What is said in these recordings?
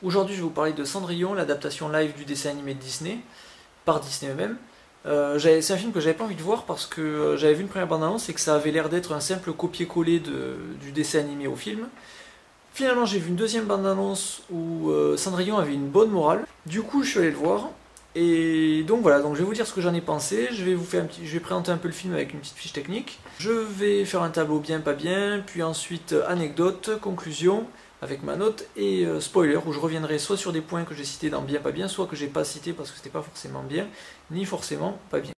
Aujourd'hui je vais vous parler de Cendrillon, l'adaptation live du dessin animé de Disney, par Disney eux-mêmes. C'est un film que j'avais pas envie de voir parce que j'avais vu une première bande-annonce et que ça avait l'air d'être un simple copier-coller du dessin animé au film. Finalement j'ai vu une deuxième bande-annonce où Cendrillon avait une bonne morale, du coup je suis allé le voir. Et donc voilà, donc je vais vous dire ce que j'en ai pensé, je vais présenter un peu le film avec une petite fiche technique. Je vais faire un tableau bien pas bien, puis ensuite anecdote, conclusion avec ma note et spoiler où je reviendrai soit sur des points que j'ai cités dans bien pas bien, soit que j'ai pas cité parce que c'était pas forcément bien, ni forcément pas bien.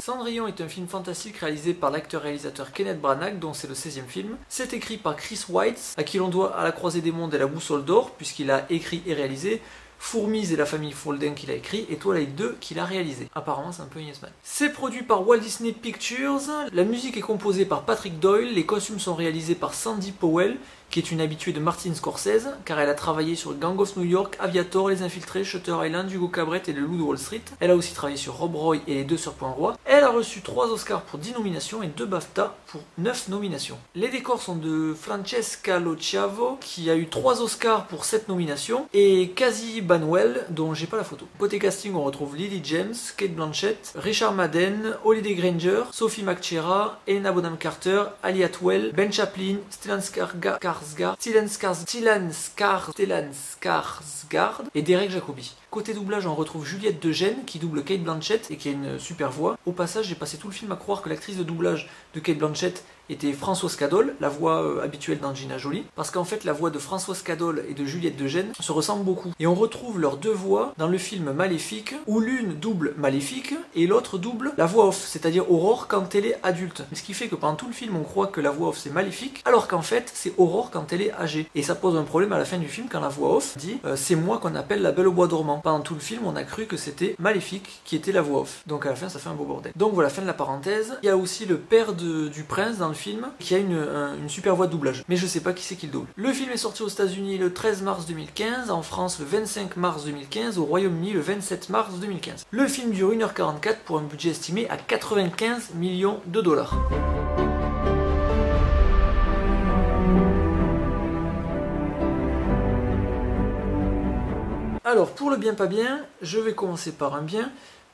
Cendrillon est un film fantastique réalisé par l'acteur-réalisateur Kenneth Branagh, dont c'est le 16e film. C'est écrit par Chris Weitz, à qui l'on doit À la croisée des mondes et La boussole d'or, puisqu'il a écrit et réalisé, Fourmise et la famille Folden qu'il a écrit, et Twilight 2 qu'il a réalisé. Apparemment c'est un peu Yes Man. C'est produit par Walt Disney Pictures, la musique est composée par Patrick Doyle, les costumes sont réalisés par Sandy Powell, qui est une habituée de Martin Scorsese, car elle a travaillé sur Gang of New York, Aviator, Les Infiltrés, Shutter Island, Hugo Cabret et Le Loup de Wall Street. Elle a aussi travaillé sur Rob Roy et Les Deux Sœurs Poinroy. Elle a reçu 3 Oscars pour 10 nominations et 2 BAFTA pour 9 nominations. Les décors sont de Francesca Lociavo, qui a eu 3 Oscars pour 7 nominations, et Cassie Banwell, dont j'ai pas la photo. Côté casting, on retrouve Lily James, Cate Blanchett, Richard Madden, Holliday Grainger, Sophie McChera, Helena Bonham Carter, Ali Atwell, Ben Chaplin, Stellan Skarsgård et Derek Jacobi. Côté doublage, on retrouve Juliette Degene qui double Cate Blanchett et qui a une super voix. Au passage, j'ai passé tout le film à croire que l'actrice de doublage de Cate Blanchett était Françoise Cadol, la voix habituelle d'Angelina Jolie, parce qu'en fait la voix de Françoise Cadol et de Juliette Degene se ressemblent beaucoup. Et on retrouve leurs deux voix dans le film Maléfique, où l'une double Maléfique et l'autre double la voix off, c'est-à-dire Aurore quand elle est adulte. Ce qui fait que pendant tout le film on croit que la voix off c'est Maléfique, alors qu'en fait c'est Aurore quand elle est âgée. Et ça pose un problème à la fin du film quand la voix off dit c'est moi qu'on appelle la Belle au bois dormant. Pendant tout le film on a cru que c'était Maléfique qui était la voix off. Donc à la fin ça fait un beau bordel. Donc voilà, fin de la parenthèse. Il y a aussi le père du prince dans le film qui a une super voix de doublage, mais je sais pas qui c'est qui le double. Le film est sorti aux États-Unis le 13 mars 2015, en France le 25 mars 2015, au Royaume-Uni le 27 mars 2015. Le film dure 1h44 pour un budget estimé à 95 millions de dollars. Alors pour le bien pas bien, je vais commencer par un bien.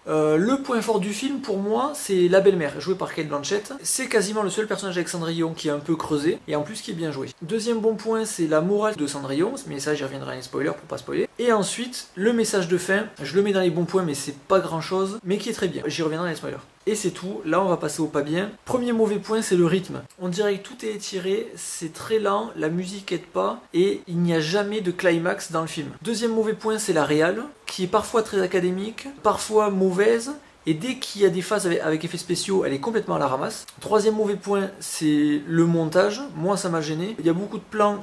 Le point fort du film pour moi c'est la belle-mère jouée par Cate Blanchett. C'est quasiment le seul personnage avec Cendrillon qui est un peu creusé et en plus qui est bien joué. Deuxième bon point c'est la morale de Cendrillon, mais ça j'y reviendrai dans les spoilers pour pas spoiler. Et ensuite le message de fin, je le mets dans les bons points mais c'est pas grand chose, mais qui est très bien. J'y reviendrai dans les spoilers. Et c'est tout, là on va passer au pas bien. Premier mauvais point c'est le rythme. On dirait que tout est étiré, c'est très lent, la musique aide pas et il n'y a jamais de climax dans le film. Deuxième mauvais point c'est la réal, qui est parfois très académique, parfois mauvaise. Et dès qu'il y a des phases avec effets spéciaux, elle est complètement à la ramasse. Troisième mauvais point, c'est le montage. Moi, ça m'a gêné. Il y a beaucoup de plans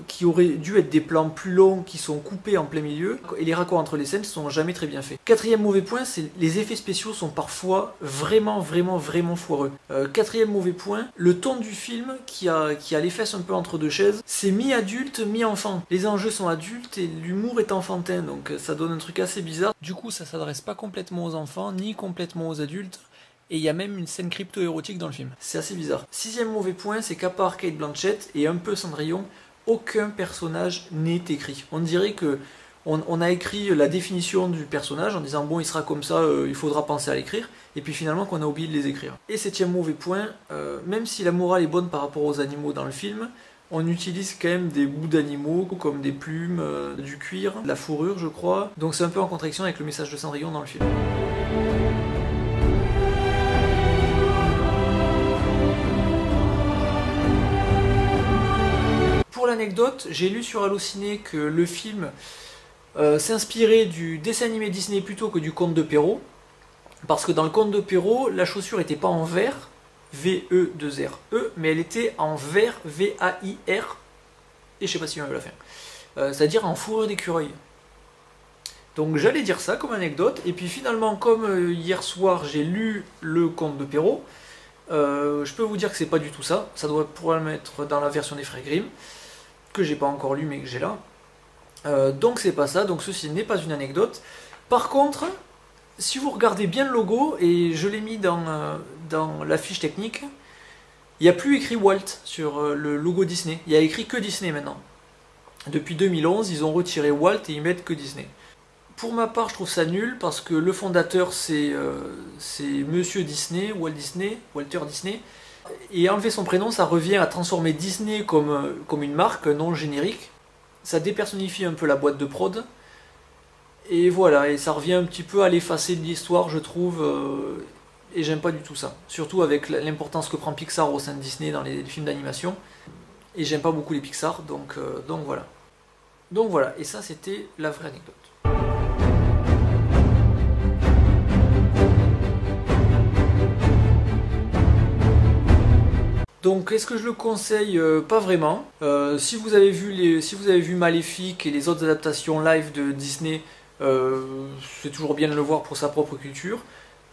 qui auraient dû être des plans plus longs, qui sont coupés en plein milieu. Et les raccords entre les scènes ne sont jamais très bien faits. Quatrième mauvais point, c'est les effets spéciaux sont parfois vraiment foireux. Quatrième mauvais point, le ton du film, qui a les fesses un peu entre deux chaises, c'est mi-adulte, mi-enfant. Les enjeux sont adultes et l'humour est enfantin, donc ça donne un truc assez bizarre. Du coup, ça s'adresse pas complètement aux enfants, ni complètement aux adultes, et il y a même une scène crypto-érotique dans le film. C'est assez bizarre. Sixième mauvais point, c'est qu'à part Cate Blanchett et un peu Cendrillon, aucun personnage n'est écrit. On dirait que on a écrit la définition du personnage en disant bon il sera comme ça, il faudra penser à l'écrire, et puis finalement qu'on a oublié de les écrire. Et septième mauvais point, même si la morale est bonne par rapport aux animaux dans le film, on utilise quand même des bouts d'animaux comme des plumes, du cuir, de la fourrure je crois, donc c'est un peu en contradiction avec le message de Cendrillon dans le film. Pour l'anecdote, j'ai lu sur Allociné que le film s'inspirait du dessin animé Disney plutôt que du conte de Perrault, parce que dans le conte de Perrault, la chaussure n'était pas en verre, V-E-2-R-E, mais elle était en verre, V-A-I-R, et je sais pas si on veut la fin, c'est-à-dire en fourrure d'écureuil. Donc j'allais dire ça comme anecdote, et puis finalement, comme hier soir j'ai lu le conte de Perrault, je peux vous dire que c'est pas du tout ça, ça doit probablement être dans la version des frères Grimm. que j'ai pas encore lu mais que j'ai là. Donc c'est pas ça, donc ceci n'est pas une anecdote. Par contre, si vous regardez bien le logo, et je l'ai mis dans la fiche technique, il n'y a plus écrit Walt sur le logo Disney, il y a écrit que Disney maintenant. Depuis 2011, ils ont retiré Walt et ils mettent que Disney. Pour ma part, je trouve ça nul parce que le fondateur c'est Monsieur Disney, Walter Disney. Et enlever son prénom, ça revient à transformer Disney comme une marque, un nom générique. Ça dépersonnifie un peu la boîte de prod. Et voilà, et ça revient un petit peu à l'effacer de l'histoire, je trouve. Et j'aime pas du tout ça. Surtout avec l'importance que prend Pixar au sein de Disney dans les films d'animation. Et j'aime pas beaucoup les Pixar, donc voilà. Donc voilà, et ça c'était la vraie anecdote. Donc est-ce que je le conseille? Pas vraiment. Si vous avez vu Maléfique et les autres adaptations live de Disney, c'est toujours bien de le voir pour sa propre culture.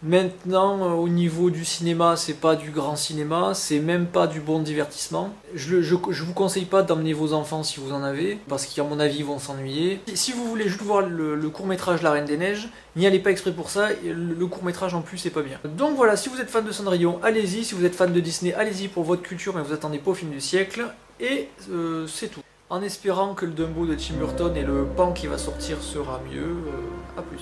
Maintenant, au niveau du cinéma, c'est pas du grand cinéma, c'est même pas du bon divertissement. Je vous conseille pas d'emmener vos enfants si vous en avez, parce qu'à mon avis, ils vont s'ennuyer. Si vous voulez juste voir le court-métrage La Reine des Neiges, n'y allez pas exprès pour ça, le court-métrage en plus, c'est pas bien. Donc voilà, si vous êtes fan de Cendrillon, allez-y, si vous êtes fan de Disney, allez-y pour votre culture, mais vous attendez pas au film du siècle, et c'est tout. En espérant que le Dumbo de Tim Burton et le Pan qui va sortir sera mieux, à plus.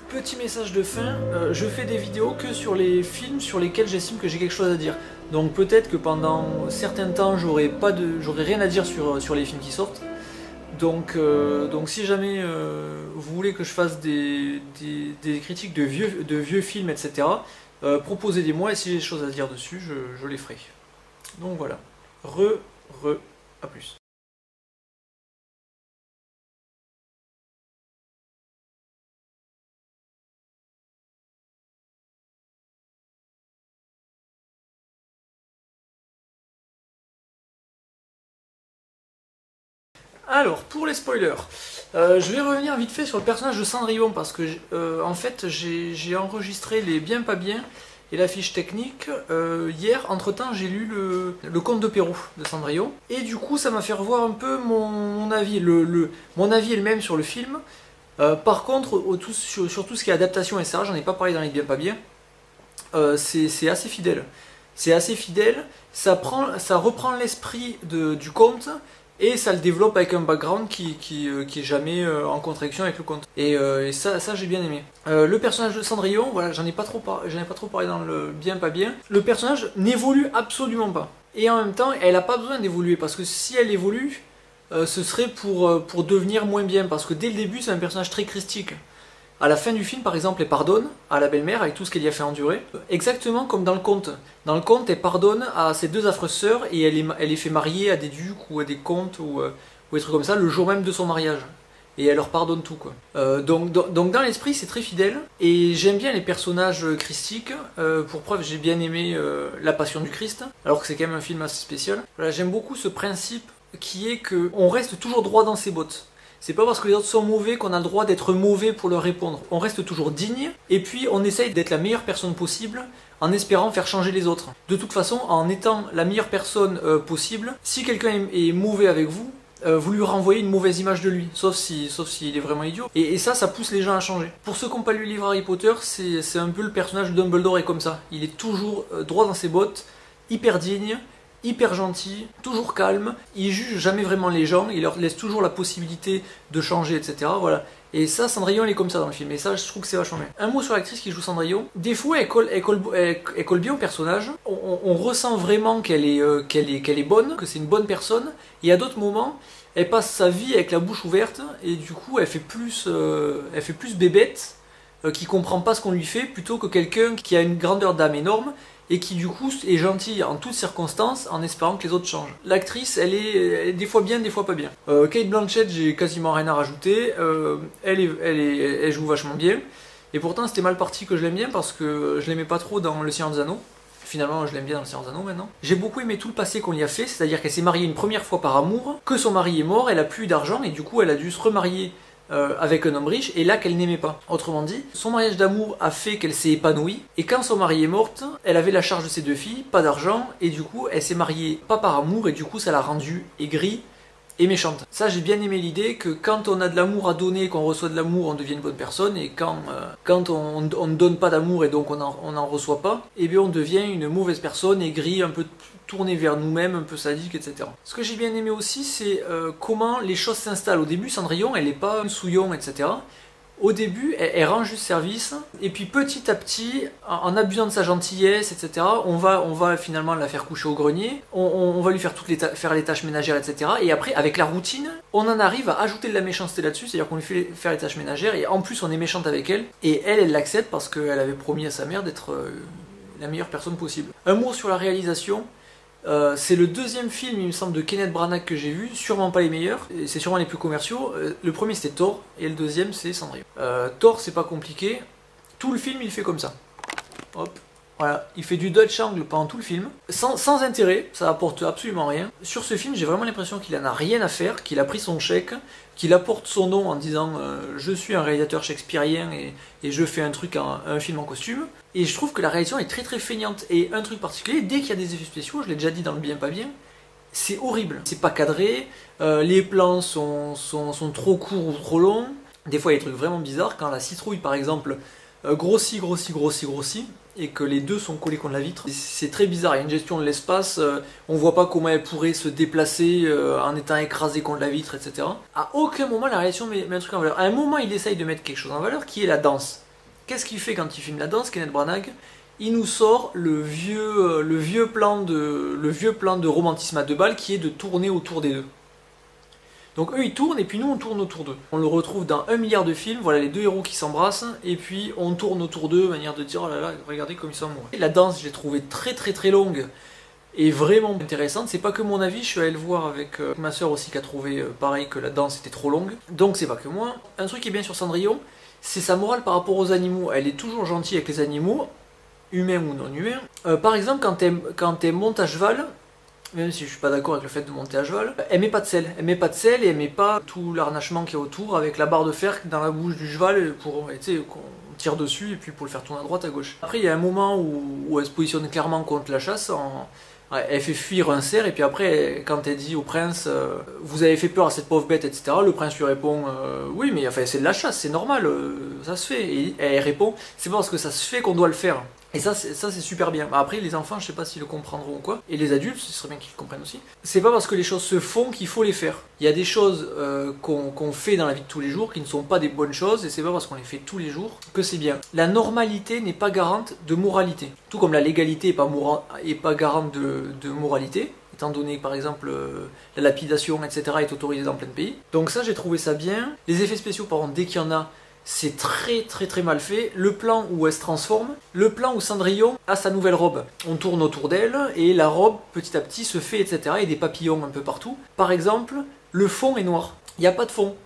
Petit message de fin, je fais des vidéos que sur les films sur lesquels j'estime que j'ai quelque chose à dire. Donc peut-être que pendant certains temps j'aurai rien à dire sur les films qui sortent. Donc si jamais vous voulez que je fasse des critiques de vieux films, etc., proposez-les-moi et si j'ai des choses à dire dessus, je les ferai. Donc voilà. À plus. Alors, pour les spoilers, je vais revenir vite fait sur le personnage de Cendrillon parce que en fait j'ai enregistré les bien pas bien et la fiche technique hier. Entre temps j'ai lu le conte de Pérou de Cendrillon et du coup ça m'a fait revoir un peu mon avis. Mon avis est le même sur le film. Par contre sur tout ce qui est adaptation et ça, j'en ai pas parlé dans les bien pas bien, c'est assez fidèle. C'est assez fidèle, ça reprend l'esprit du conte. Et ça le développe avec un background qui est jamais en contradiction avec le conte. Et ça j'ai bien aimé. Le personnage de Cendrillon, voilà, j'en ai pas trop parlé dans le bien pas bien. Le personnage n'évolue absolument pas. Et en même temps, elle a pas besoin d'évoluer parce que si elle évolue, ce serait pour devenir moins bien. Parce que dès le début, c'est un personnage très christique. À la fin du film, par exemple, elle pardonne à la belle-mère avec tout ce qu'elle y a fait endurer. Exactement comme dans le conte. Dans le conte, elle pardonne à ses deux affreuses sœurs et elle les fait marier à des ducs ou à des comtes ou des trucs comme ça le jour même de son mariage. Et elle leur pardonne tout, quoi. Donc dans l'esprit, c'est très fidèle. Et j'aime bien les personnages christiques. Pour preuve, j'ai bien aimé La Passion du Christ, alors que c'est quand même un film assez spécial. Voilà, j'aime beaucoup ce principe qui est qu'on reste toujours droit dans ses bottes. C'est pas parce que les autres sont mauvais qu'on a le droit d'être mauvais pour leur répondre. On reste toujours digne, et puis on essaye d'être la meilleure personne possible en espérant faire changer les autres. De toute façon, en étant la meilleure personne possible, si quelqu'un est mauvais avec vous, vous lui renvoyez une mauvaise image de lui, sauf s'il est vraiment idiot. Et ça pousse les gens à changer. Pour ceux qui n'ont pas lu le livre Harry Potter, c'est un peu le personnage de Dumbledore est comme ça. Il est toujours droit dans ses bottes, hyper digne, hyper gentil, toujours calme, il juge jamais vraiment les gens, il leur laisse toujours la possibilité de changer, etc. Voilà. Et ça, Cendrillon, elle est comme ça dans le film, et ça, je trouve que c'est vachement bien. Un mot sur l'actrice qui joue Cendrillon. Des fois, elle colle bien au personnage, on ressent vraiment qu'elle est bonne, que c'est une bonne personne, et à d'autres moments, elle passe sa vie avec la bouche ouverte, et du coup, elle fait plus bébête, qui comprend pas ce qu'on lui fait, plutôt que quelqu'un qui a une grandeur d'âme énorme, et qui du coup est gentille en toutes circonstances en espérant que les autres changent. L'actrice, elle est des fois bien, des fois pas bien. Cate Blanchett, j'ai quasiment rien à rajouter. Elle joue vachement bien. Et pourtant, c'était mal parti que je l'aime bien parce que je l'aimais pas trop dans Le Seigneur des Anneaux. Finalement, je l'aime bien dans Le Seigneur des Anneaux maintenant. J'ai beaucoup aimé tout le passé qu'on y a fait, c'est-à-dire qu'elle s'est mariée une première fois par amour, que son mari est mort, elle a plus d'argent et du coup, elle a dû se remarier avec un homme riche, et là qu'elle n'aimait pas. Autrement dit, son mariage d'amour a fait qu'elle s'est épanouie, et quand son mari est morte, elle avait la charge de ses deux filles, pas d'argent, et du coup elle s'est mariée pas par amour, et du coup ça l'a rendue aigrie, et méchante. Ça, j'ai bien aimé l'idée que quand on a de l'amour à donner, qu'on reçoit de l'amour, on devient une bonne personne, et quand on ne donne pas d'amour et donc on n'en reçoit pas, et bien on devient une mauvaise personne, aigrie, un peu tournée vers nous-mêmes, un peu sadique, etc. Ce que j'ai bien aimé aussi, c'est comment les choses s'installent. Au début, Cendrillon, elle n'est pas un souillon, etc. Au début, elle rend juste service, et puis petit à petit, en abusant de sa gentillesse, etc., on va finalement la faire coucher au grenier, on va lui faire faire les tâches ménagères, etc. Et après, avec la routine, on en arrive à ajouter de la méchanceté là-dessus, c'est-à-dire qu'on lui fait faire les tâches ménagères, et en plus on est méchante avec elle, et elle l'accepte parce qu'elle avait promis à sa mère d'être la meilleure personne possible. Un mot sur la réalisation. C'est le deuxième film, il me semble, de Kenneth Branagh que j'ai vu, sûrement pas les meilleurs, c'est sûrement les plus commerciaux. Le premier c'était Thor, et le deuxième c'est Cendrillon. Thor, c'est pas compliqué, tout le film il fait comme ça. Hop, voilà, il fait du Dutch angle pendant tout le film, sans intérêt, ça apporte absolument rien. Sur ce film, j'ai vraiment l'impression qu'il en a rien à faire, qu'il a pris son chèque, qu'il apporte son nom en disant je suis un réalisateur shakespearien et je fais un film en costume. Et je trouve que la réalisation est très très feignante. Et un truc particulier, dès qu'il y a des effets spéciaux, je l'ai déjà dit dans le bien pas bien, c'est horrible. C'est pas cadré, les plans sont trop courts ou trop longs. Des fois il y a des trucs vraiment bizarres, quand la citrouille par exemple grossit, et que les deux sont collés contre la vitre. C'est très bizarre, il y a une gestion de l'espace, on voit pas comment elle pourrait se déplacer en étant écrasée contre la vitre, etc. À aucun moment la réalisation met un truc en valeur. À un moment il essaye de mettre quelque chose en valeur, qui est la danse. Qu'est-ce qu'il fait quand il filme la danse, Kenneth Branagh? Il nous sort le vieux plan de romantisme à deux balles qui est de tourner autour des deux. Donc eux ils tournent et puis nous on tourne autour d'eux. On le retrouve dans 1 milliard de films, voilà les deux héros qui s'embrassent et puis on tourne autour d'eux, manière de dire oh là là, regardez comme ils sont amoureux. La danse je l'ai trouvée très longue et vraiment intéressante. C'est pas que mon avis, je suis allé le voir avec ma soeur aussi qui a trouvé pareil que la danse était trop longue. Donc c'est pas que moi. Un truc qui est bien sur Cendrillon, c'est sa morale par rapport aux animaux. Elle est toujours gentille avec les animaux, humains ou non humains. Par exemple quand elle monte à cheval, même si je suis pas d'accord avec le fait de monter à cheval, elle met pas de selle. Elle met pas de selle et elle met pas tout l'arnachement qu'il y a autour avec la barre de fer dans la bouche du cheval pour, tu sais, qu'on tire dessus et puis pour le faire tourner à droite à gauche. Après il y a un moment où elle se positionne clairement contre la chasse, elle fait fuir un cerf et puis après quand elle dit au prince vous avez fait peur à cette pauvre bête, etc. Le prince lui répond oui mais enfin c'est de la chasse, c'est normal, ça se fait. Et elle répond c'est pas parce que ça se fait qu'on doit le faire. Et ça c'est super bien. Après les enfants je sais pas s'ils le comprendront ou quoi, et les adultes ce serait bien qu'ils le comprennent aussi. C'est pas parce que les choses se font qu'il faut les faire. Il y a des choses qu'on fait dans la vie de tous les jours qui ne sont pas des bonnes choses, et c'est pas parce qu'on les fait tous les jours que c'est bien. La normalité n'est pas garante de moralité. Tout comme la légalité est pas garante de moralité, étant donné que par exemple la lapidation etc. est autorisée dans plein de pays. Donc ça j'ai trouvé ça bien. Les effets spéciaux par contre dès qu'il y en a, c'est très mal fait. Le plan où elle se transforme, le plan où Cendrillon a sa nouvelle robe. On tourne autour d'elle et la robe petit à petit se fait, etc. Et des papillons un peu partout. Par exemple, le fond est noir. Il n'y a pas de fond.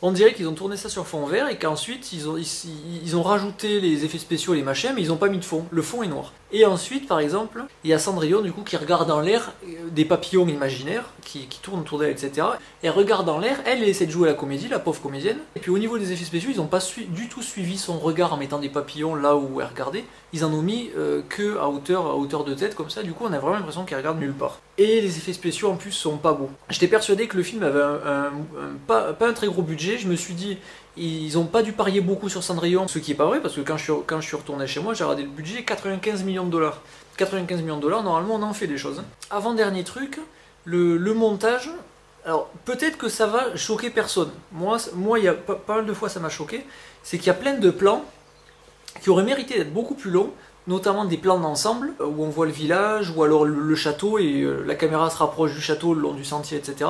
On dirait qu'ils ont tourné ça sur fond vert et qu'ensuite ils ont rajouté les effets spéciaux, les machins, mais ils n'ont pas mis de fond. Le fond est noir. Et ensuite, par exemple, il y a Cendrillon du coup qui regarde dans l'air des papillons imaginaires qui tournent autour d'elle, etc. Et elle regarde dans l'air, elle essaie de jouer la comédie, la pauvre comédienne. Et puis au niveau des effets spéciaux, ils n'ont pas du tout suivi son regard en mettant des papillons là où elle regardait. Ils en ont mis que à hauteur de tête comme ça. Du coup, on a vraiment l'impression qu'elle regarde nulle part. Et les effets spéciaux en plus sont pas beaux. J'étais persuadé que le film avait pas un très gros budget. Je me suis dit, ils ont pas dû parier beaucoup sur Cendrillon, ce qui est pas vrai parce que quand je suis retourné chez moi, j'ai regardé le budget, 95 millions de dollars. 95 millions de dollars, normalement on en fait des choses. Avant-dernier truc, le montage. Alors peut-être que ça va choquer personne. Moi il y a pas mal de fois ça m'a choqué. C'est qu'il y a plein de plans qui auraient mérité d'être beaucoup plus longs, notamment des plans d'ensemble où on voit le village ou alors le château et la caméra se rapproche du château le long du sentier, etc.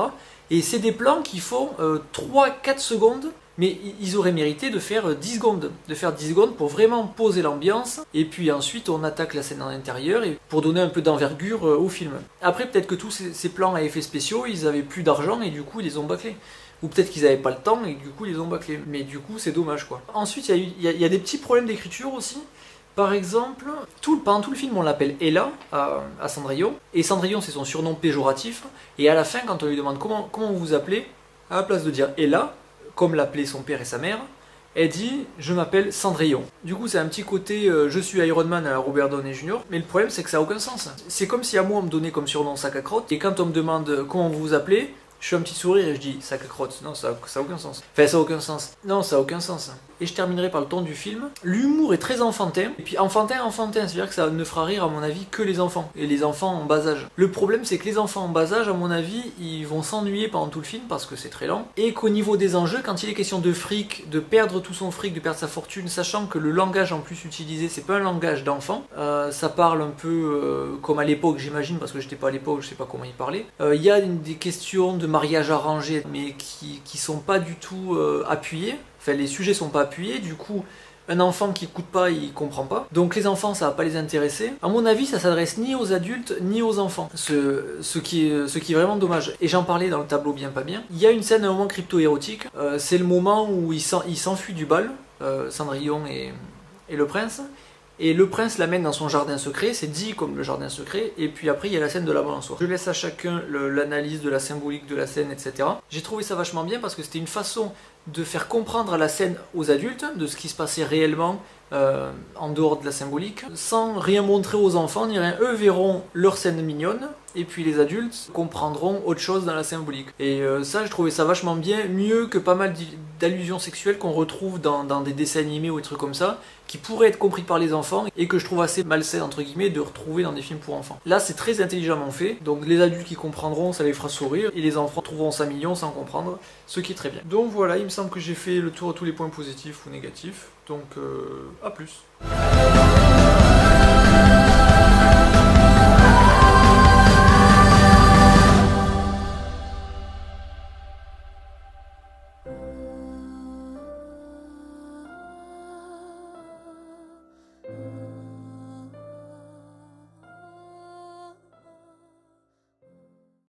Et c'est des plans qui font 3-4 secondes, mais ils auraient mérité de faire 10 secondes. De faire 10 secondes pour vraiment poser l'ambiance, et puis ensuite on attaque la scène en intérieur et pour donner un peu d'envergure au film. Après peut-être que tous ces plans à effets spéciaux, ils avaient plus d'argent et du coup ils les ont bâclés. Ou peut-être qu'ils n'avaient pas le temps et du coup ils les ont bâclés. Mais du coup c'est dommage quoi. Ensuite il y a des petits problèmes d'écriture aussi. Par exemple, pendant tout le film, on l'appelle Ella à Cendrillon, et Cendrillon c'est son surnom péjoratif, et à la fin, quand on lui demande comment vous vous appelez, à la place de dire Ella, comme l'appelaient son père et sa mère, elle dit « je m'appelle Cendrillon ». Du coup, c'est un petit côté « je suis Iron Man » à Robert Downey Jr., mais le problème c'est que ça n'a aucun sens. C'est comme si à moi on me donnait comme surnom sac à crotte, et quand on me demande comment vous vous appelez, Je fais un petit sourire et je dis sac à crotte. Non, ça a aucun sens. Enfin, ça a aucun sens. Non, ça a aucun sens. Et je terminerai par le ton du film. L'humour est très enfantin. Et puis enfantin, c'est-à-dire que ça ne fera rire à mon avis que les enfants. Et les enfants en bas âge. Le problème c'est que les enfants en bas âge, à mon avis, ils vont s'ennuyer pendant tout le film parce que c'est très lent. Et qu'au niveau des enjeux, quand il est question de fric, de perdre tout son fric, de perdre sa fortune, sachant que le langage en plus utilisé, c'est pas un langage d'enfant. Ça parle un peu comme à l'époque, j'imagine, parce que j'étais pas à l'époque, je sais pas comment il parlait. Il y a des questions de mariage arrangé, mais qui sont pas du tout appuyées. Enfin, les sujets sont pas appuyés, du coup, un enfant qui écoute pas, il comprend pas. Donc les enfants, ça va pas les intéresser. À mon avis, ça s'adresse ni aux adultes, ni aux enfants. Ce qui est vraiment dommage. Et j'en parlais dans le tableau bien pas bien. Il y a une scène, un moment crypto-érotique. C'est le moment où il s'enfuit du bal, Cendrillon et le prince. Et le prince l'amène dans son jardin secret, c'est dit comme le jardin secret, et puis après il y a la scène de la balançoire. Je laisse à chacun l'analyse de la symbolique de la scène, etc. J'ai trouvé ça vachement bien parce que c'était une façon de faire comprendre la scène aux adultes, de ce qui se passait réellement en dehors de la symbolique, sans rien montrer aux enfants, ni rien. Eux verront leur scène mignonne, et puis les adultes comprendront autre chose dans la symbolique. Et ça, je trouvais ça vachement bien, mieux que pas mal d'allusions sexuelles qu'on retrouve dans des dessins animés ou des trucs comme ça, qui pourraient être compris par les enfants, et que je trouve assez malsain, entre guillemets, de retrouver dans des films pour enfants. Là, c'est très intelligemment fait, donc les adultes qui comprendront, ça les fera sourire, et les enfants trouveront ça mignon sans comprendre, ce qui est très bien. Donc voilà, il me semble que j'ai fait le tour de tous les points positifs ou négatifs, donc à plus.